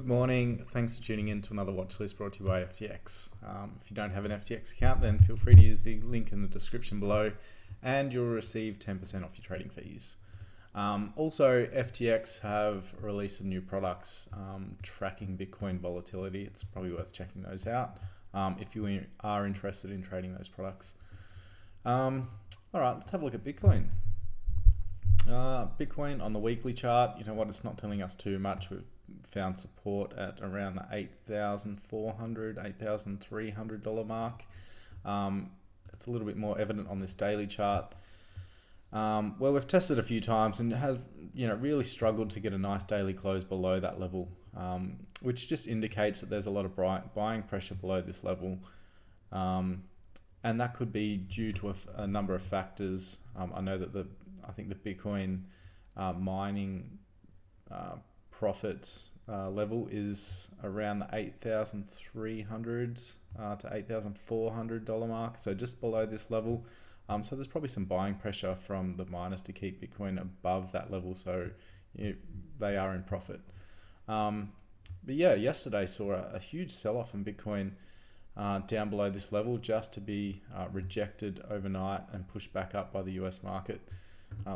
Good morning. Thanks for tuning in to another watch list brought to you by FTX. If you don't have an FTX account, then feel free to use the link in the description below and you'll receive 10% off your trading fees. Also, FTX have released some new products tracking Bitcoin volatility. It's probably worth checking those out if you are interested in trading those products. All right, let's have a look at Bitcoin. Bitcoin on the weekly chart, you know what, it's not telling us too much. We've found support at around the $8,400, $8,300 mark. It's a little bit more evident on this daily chart, where we've tested a few times and have really struggled to get a nice daily close below that level, which just indicates that there's a lot of buying pressure below this level. And that could be due to a number of factors. I know that I think the Bitcoin mining profit level is around the $8,300 to $8,400 mark, so just below this level. So there's probably some buying pressure from the miners to keep Bitcoin above that level, so they are in profit. But yeah, yesterday saw a huge sell-off in Bitcoin down below this level, just to be rejected overnight and pushed back up by the US market,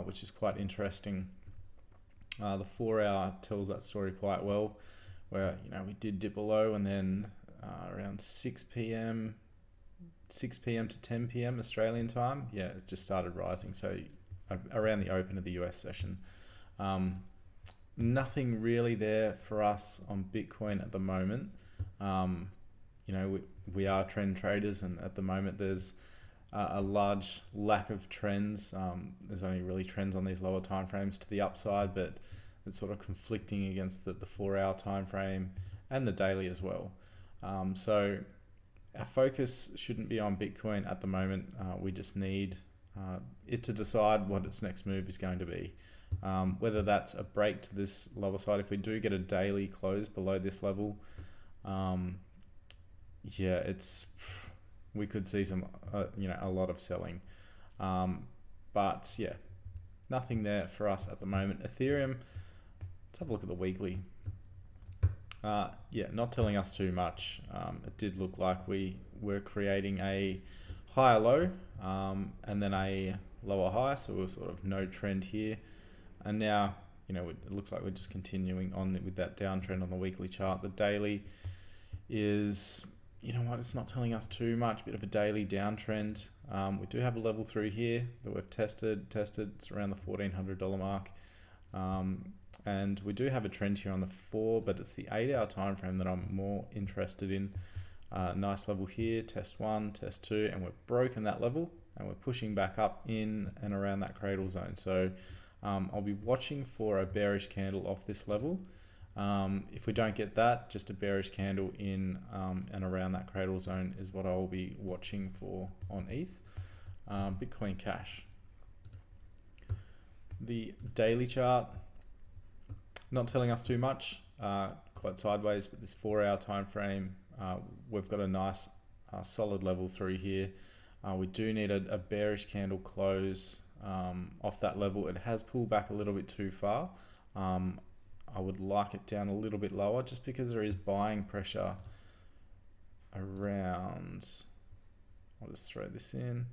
which is quite interesting. The 4-hour tells that story quite well, where we did dip below, and then around 6 p.m. to 10 p.m. Australian time, it just started rising. So around the open of the US session, nothing really there for us on Bitcoin at the moment. We are trend traders, and at the moment there's a large lack of trends. There's only really trends on these lower time frames to the upside, but it's sort of conflicting against the 4-hour time frame and the daily as well. So our focus shouldn't be on Bitcoin at the moment. We just need it to decide what its next move is going to be. Whether that's a break to this lower side, if we do get a daily close below this level, we could see some, a lot of selling. But yeah, nothing there for us at the moment. Ethereum, let's have a look at the weekly. Not telling us too much. It did look like we were creating a higher low and then a lower high, so we're sort of no trend here. And now, it looks like we're just continuing on with that downtrend on the weekly chart. The daily is, it's not telling us too much. Bit of a daily downtrend. We do have a level through here that we've tested. It's around the $1,400 mark. And we do have a trend here on the 4, but it's the 8-hour time frame that I'm more interested in. Nice level here, test 1, test 2, and we've broken that level, and we're pushing back up in and around that cradle zone. So I'll be watching for a bearish candle off this level. If we don't get that, just a bearish candle in and around that cradle zone is what I'll be watching for on ETH. Bitcoin Cash. The daily chart, not telling us too much, quite sideways, but this 4-hour time frame, we've got a nice solid level through here. We do need a bearish candle close off that level. It has pulled back a little bit too far. I would like it down a little bit lower, just because there is buying pressure around, I'll just throw this in.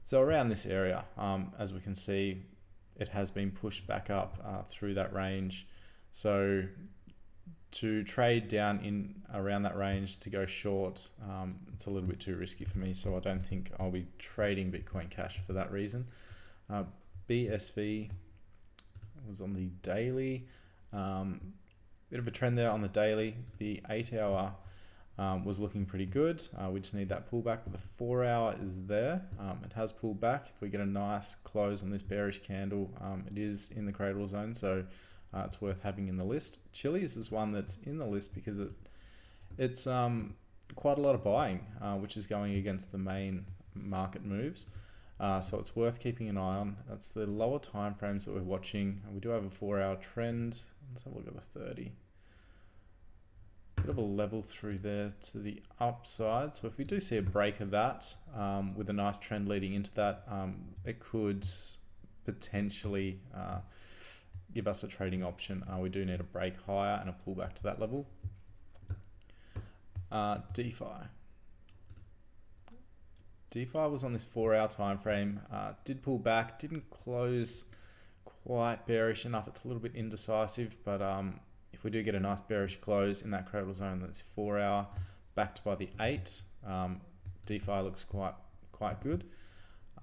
So around this area, as we can see, it has been pushed back up through that range. So to trade down in around that range to go short, it's a little bit too risky for me, so I don't think I'll be trading Bitcoin Cash for that reason. BSV was on the daily. Bit of a trend there on the daily. The 8-hour was looking pretty good. We just need that pullback, but the 4-hour is there. It has pulled back. If we get a nice close on this bearish candle, it is in the cradle zone, so it's worth having in the list. Chili's is one that's in the list because it's quite a lot of buying, which is going against the main market moves. So it's worth keeping an eye on. That's the lower time frames that we're watching. We do have a 4-hour trend. Let's have a look at the 30. Bit of a level through there to the upside. So if we do see a break of that with a nice trend leading into that, it could potentially give us a trading option. We do need a break higher and a pullback to that level. DeFi. DeFi was on this 4-hour time frame, did pull back, didn't close quite bearish enough. It's a little bit indecisive, but if we do get a nice bearish close in that cradle zone, that's 4-hour backed by the 8, DeFi looks quite good.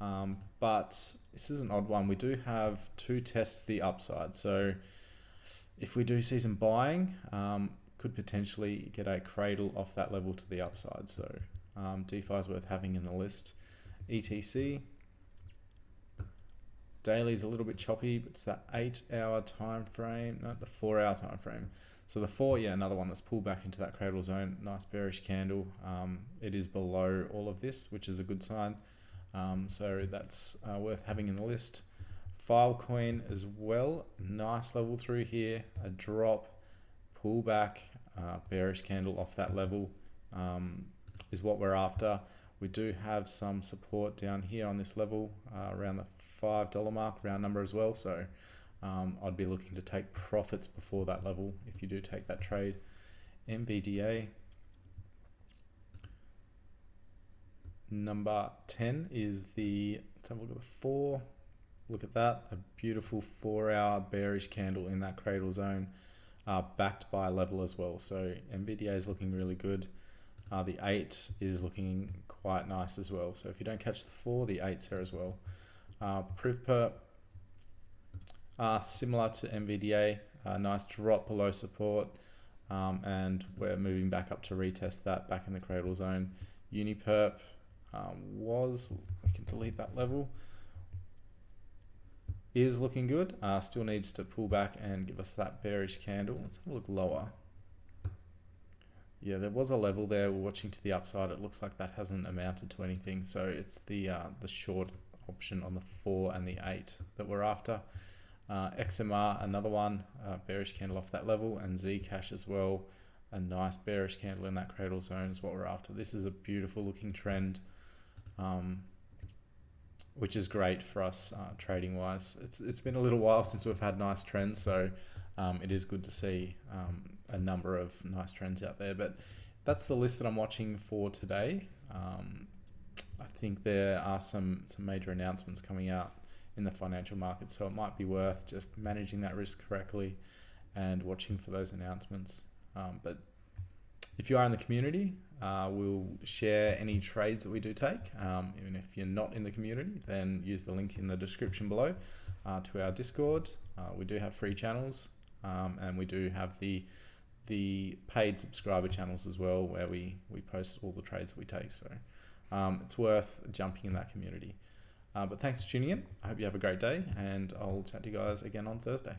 But this is an odd one. We do have 2 tests to the upside, so if we do see some buying, could potentially get a cradle off that level to the upside. So DeFi is worth having in the list. ETC daily is a little bit choppy, but it's that 8-hour time frame, no, the 4-hour time frame. So the 4, yeah, another one that's pulled back into that cradle zone. Nice bearish candle. It is below all of this, which is a good sign. So that's worth having in the list. Filecoin as well. Nice level through here. A drop, pullback, bearish candle off that level is what we're after. We do have some support down here on this level around the $5 mark, round number as well. So I'd be looking to take profits before that level if you do take that trade. MBDA. Number 10 is the, let's have a look at the 4. Look at that, a beautiful 4-hour bearish candle in that cradle zone, backed by a level as well. So MBDA is looking really good. The 8 is looking quite nice as well. So if you don't catch the 4, the 8's there as well. PrivPerp, similar to MBDA, nice drop below support, and we're moving back up to retest that back in the cradle zone. Uniperp we can delete that level, is looking good, still needs to pull back and give us that bearish candle. Let's have a look lower. Yeah, there was a level there. We're watching to the upside. It looks like that hasn't amounted to anything, so it's the short option on the 4 and the 8 that we're after. XMR, another one, bearish candle off that level, and Zcash as well, a nice bearish candle in that cradle zone is what we're after. This is a beautiful looking trend, which is great for us trading wise. It's been a little while since we've had nice trends, so it is good to see a number of nice trends out there. But that's the list that I'm watching for today. I think there are some major announcements coming out in the financial market, so it might be worth just managing that risk correctly and watching for those announcements. But if you are in the community, we'll share any trades that we do take. Even if you're not in the community, then use the link in the description below to our Discord. We do have free channels, and we do have the paid subscriber channels as well, where we post all the trades that we take. So it's worth jumping in that community. But thanks for tuning in. I hope you have a great day, and I'll chat to you guys again on Thursday.